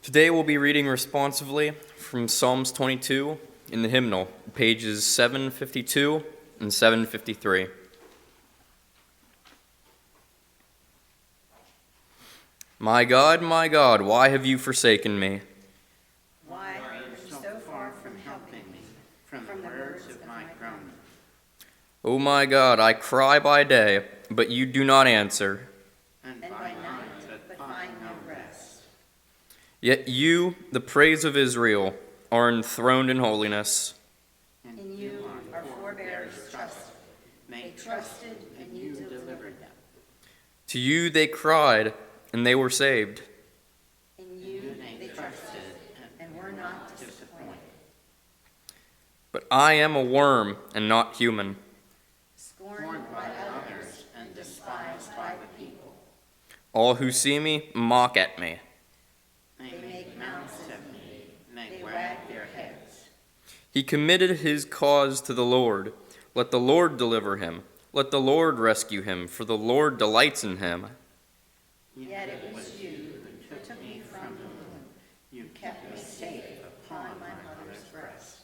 Today we'll be reading responsively from Psalms 22 in the hymnal, pages 752 and 753. My God, why have you forsaken me? Why are you so far from helping me, from the words of my groaning? O my God, I cry by day, but you do not answer. And by night, but find no rest. Yet you, the praise of Israel, are enthroned in holiness. In you our forebears trusted. They trusted, and you delivered them. To you they cried, and they were saved. In you they trusted, and were not disappointed. But I am a worm and not human, Scorned by others and despised by the people. all who see me mock at me. They make mouths at me, they wag their heads. He committed his cause to the Lord. Let the Lord deliver him. Let the Lord rescue him, for the Lord delights in him. Yet it was you who took me from the womb. You kept me safe upon my mother's breast.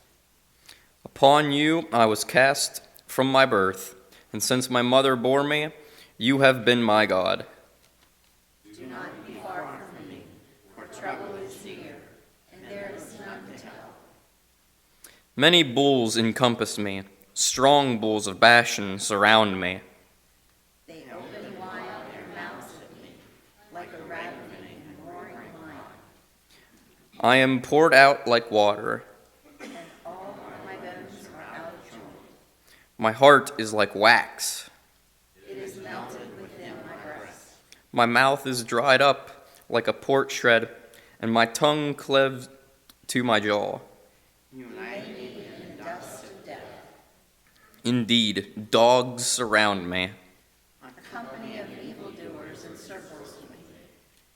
Upon you I was cast from my birth, and since my mother bore me, you have been my God. Do not be far from me, for trouble is near, and there is none to help. Many bulls encompass me. Strong bulls of Bashan surround me. They open wide their mouths at me, like a ravening and roaring lion, I am poured out like water. and all my bones are out of joint. My heart is like wax. It is melted within my breast. My mouth is dried up like a port shred, and my tongue cleaves to my jaw. You lay me in the dust of death. Indeed, dogs surround me. A company of evildoers encircles me.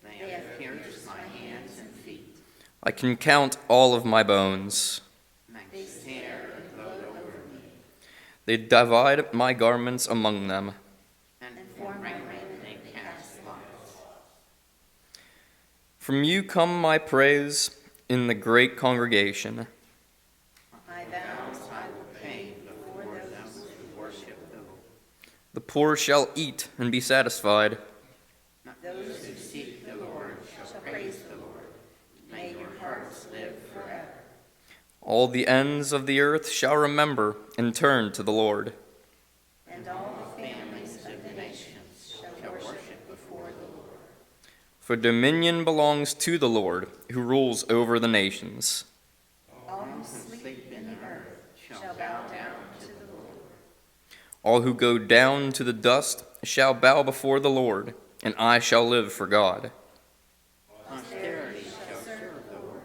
They have pierced my hands and feet. I can count all of my bones. They stare and gloat over me, They divide my garments among them. and for my raiment they cast lots. From you come my praise in the great congregation. My vows I will pay before those who worship the Lord. The poor shall eat and be satisfied. Those who seek the Lord shall praise the Lord. May your hearts live forever. All the ends of the earth shall remember and turn to the Lord. And all the families of the nations shall worship before the Lord. For dominion belongs to the Lord, who rules over the nations. All who sleep in the earth shall bow down to the Lord. All who go down to the dust shall bow before the Lord, and I shall live for God. Posterity shall serve the Lord.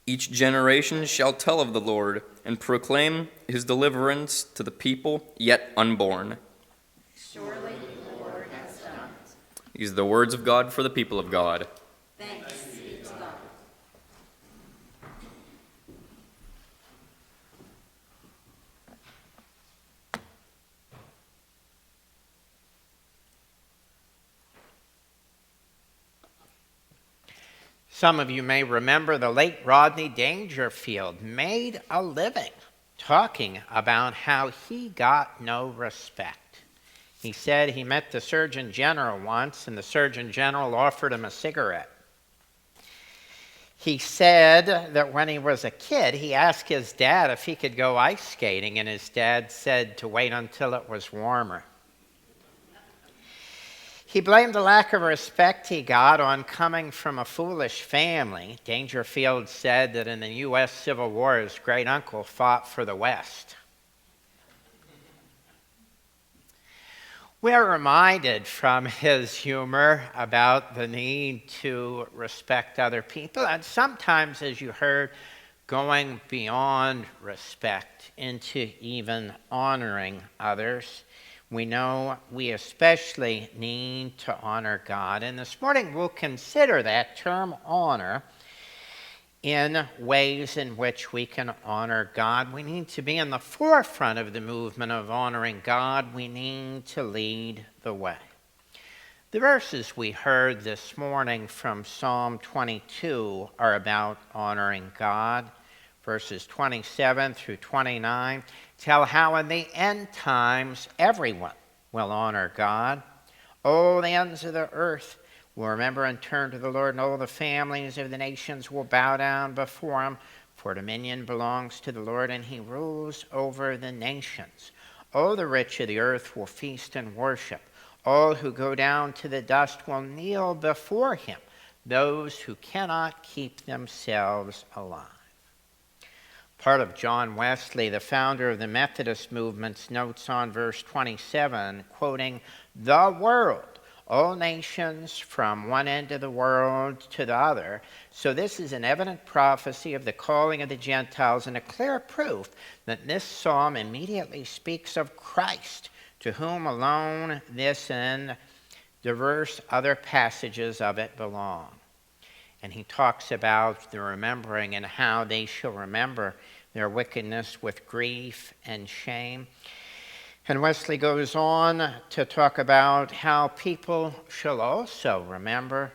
Each generation shall tell of the Lord and proclaim his deliverance to the people yet unborn. Surely the Lord has done it. These are the words of God for the people of God. Thanks be to God. Some of you may remember the late Rodney Dangerfield made a living talking about how he got no respect. He said he met the Surgeon General once, and the Surgeon General offered him a cigarette. He said that when he was a kid, he asked his dad if he could go ice skating, and his dad said to wait until it was warmer. He blamed the lack of respect he got on coming from a foolish family. Dangerfield said that in the U.S. Civil War, his great-uncle fought for the West. We're reminded from his humor about the need to respect other people, and sometimes, as you heard, going beyond respect into even honoring others. We know we especially need to honor God. And this morning we'll consider that term honor in ways in which we can honor God. We need to be in the forefront of the movement of honoring God. We need to lead the way. The verses we heard this morning from Psalm 22 are about honoring God. Verses 27 through 29 tell how in the end times everyone will honor God. All the ends of the earth will remember and turn to the Lord, and all the families of the nations will bow down before him. For dominion belongs to the Lord, and he rules over the nations. All the rich of the earth will feast and worship. All who go down to the dust will kneel before him, those who cannot keep themselves alive. Part of John Wesley, the founder of the Methodist movement, notes on verse 27, quoting, "The world, all nations from one end of the world to the other. So this is an evident prophecy of the calling of the Gentiles and a clear proof that this psalm immediately speaks of Christ, to whom alone this and diverse other passages of it belong." And he talks about the remembering and how they shall remember their wickedness with grief and shame. And Wesley goes on to talk about how people shall also remember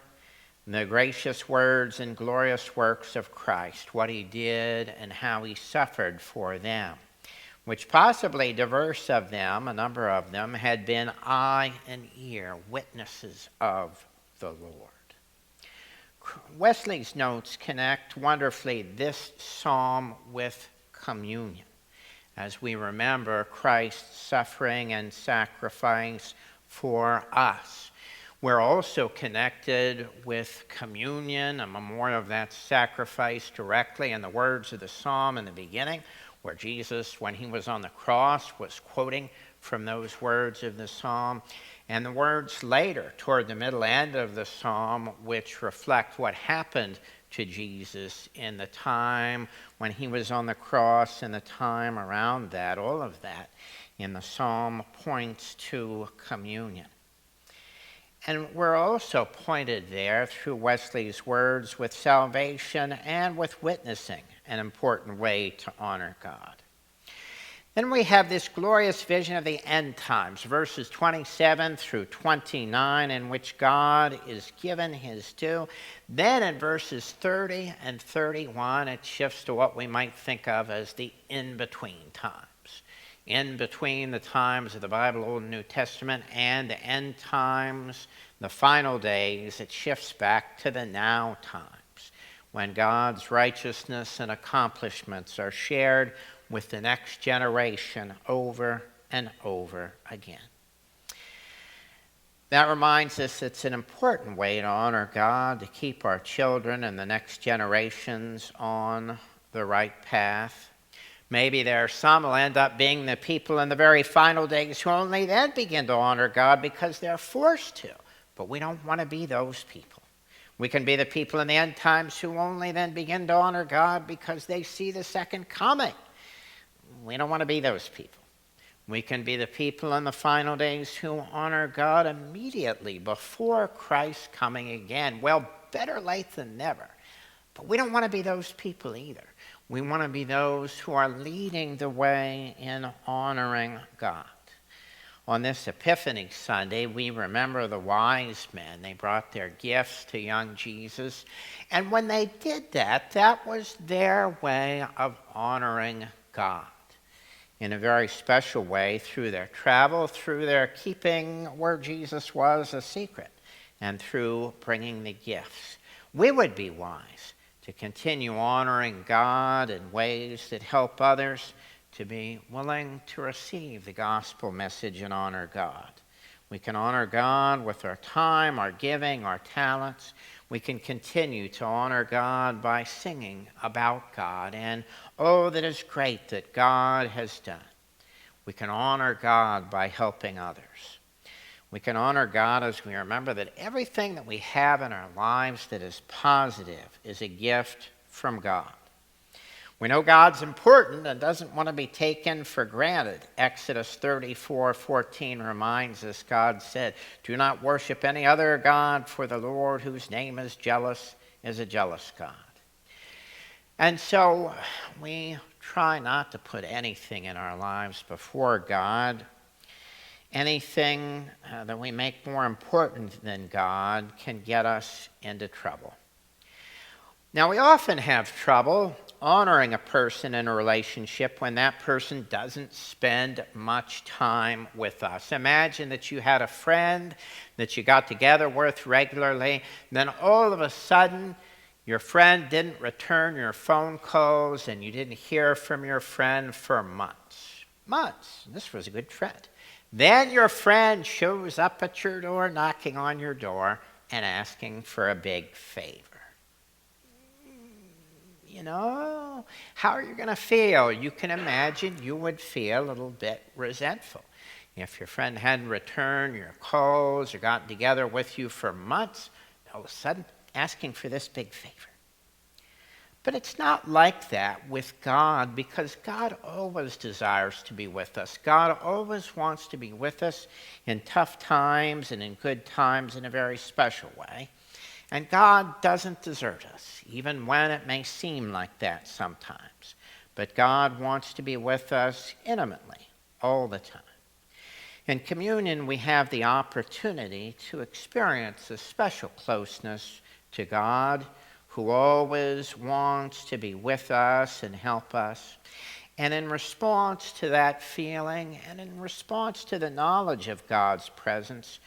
the gracious words and glorious works of Christ, what he did and how he suffered for them, which possibly diverse of them, a number of them, had been eye and ear, witnesses of the Lord. Wesley's notes connect wonderfully this psalm with communion, as we remember Christ's suffering and sacrifice for us. We're also connected with communion, a memorial of that sacrifice directly in the words of the psalm in the beginning, where Jesus, when he was on the cross, was quoting from those words of the psalm, and the words later, toward the middle end of the psalm, which reflect what happened to Jesus in the time when he was on the cross and the time around that. All of that in the psalm points to communion. And we're also pointed there through Wesley's words with salvation and with witnessing, an important way to honor God. Then we have this glorious vision of the end times, verses 27 through 29, in which God is given his due. Then in verses 30 and 31, it shifts to what we might think of as the in-between times. In between the times of the Bible, Old and New Testament, and the end times, the final days, it shifts back to the now times, when God's righteousness and accomplishments are shared with the next generation over and over again. That reminds us it's an important way to honor God, to keep our children and the next generations on the right path. Maybe there are some who will end up being the people in the very final days who only then begin to honor God because they're forced to. But we don't want to be those people. We can be the people in the end times who only then begin to honor God because they see the second coming. We don't want to be those people. We can be the people in the final days who honor God immediately before Christ's coming again. Well, better late than never. But we don't want to be those people either. We want to be those who are leading the way in honoring God. On this Epiphany Sunday, we remember the wise men. They brought their gifts to young Jesus. And when they did that, that was their way of honoring God in a very special way, through their travel, through their keeping where Jesus was a secret, and through bringing the gifts. We would be wise to continue honoring God in ways that help others to be willing to receive the gospel message and honor God. We can honor God with our time, our giving, our talents. We can continue to honor God by singing about God and all that is great that God has done. We can honor God by helping others. We can honor God as we remember that everything that we have in our lives that is positive is a gift from God. We know God's important and doesn't want to be taken for granted. Exodus 34:14 reminds us, God said, "Do not worship any other God, for the Lord, whose name is jealous, is a jealous God." And so we try not to put anything in our lives before God. Anything that we make more important than God can get us into trouble. Now, we often have trouble honoring a person in a relationship when that person doesn't spend much time with us. Imagine that you had a friend that you got together with regularly, then all of a sudden your friend didn't return your phone calls and you didn't hear from your friend for months. Months. This was a good friend. Then your friend shows up at your door, knocking on your door and asking for a big favor. You know, how are you going to feel? You can imagine you would feel a little bit resentful. If your friend hadn't returned your calls or gotten together with you for months, all of a sudden asking for this big favor. But it's not like that with God, because God always desires to be with us. God always wants to be with us in tough times and in good times in a very special way. And God doesn't desert us, even when it may seem like that sometimes. But God wants to be with us intimately all the time. In communion, we have the opportunity to experience a special closeness to God, who always wants to be with us and help us. And in response to that feeling, and in response to the knowledge of God's presence,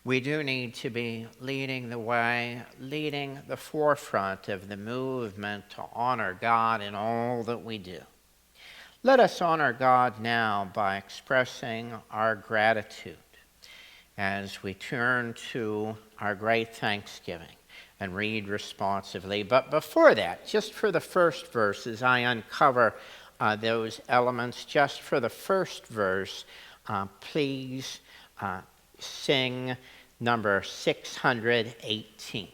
we do need to be leading the way, leading the forefront of the movement to honor God in all that we do. Let us honor God now by expressing our gratitude as we turn to our great thanksgiving and read responsively. But before that, just for the first verse, as I uncover those elements, just for the first verse, please sing number 618.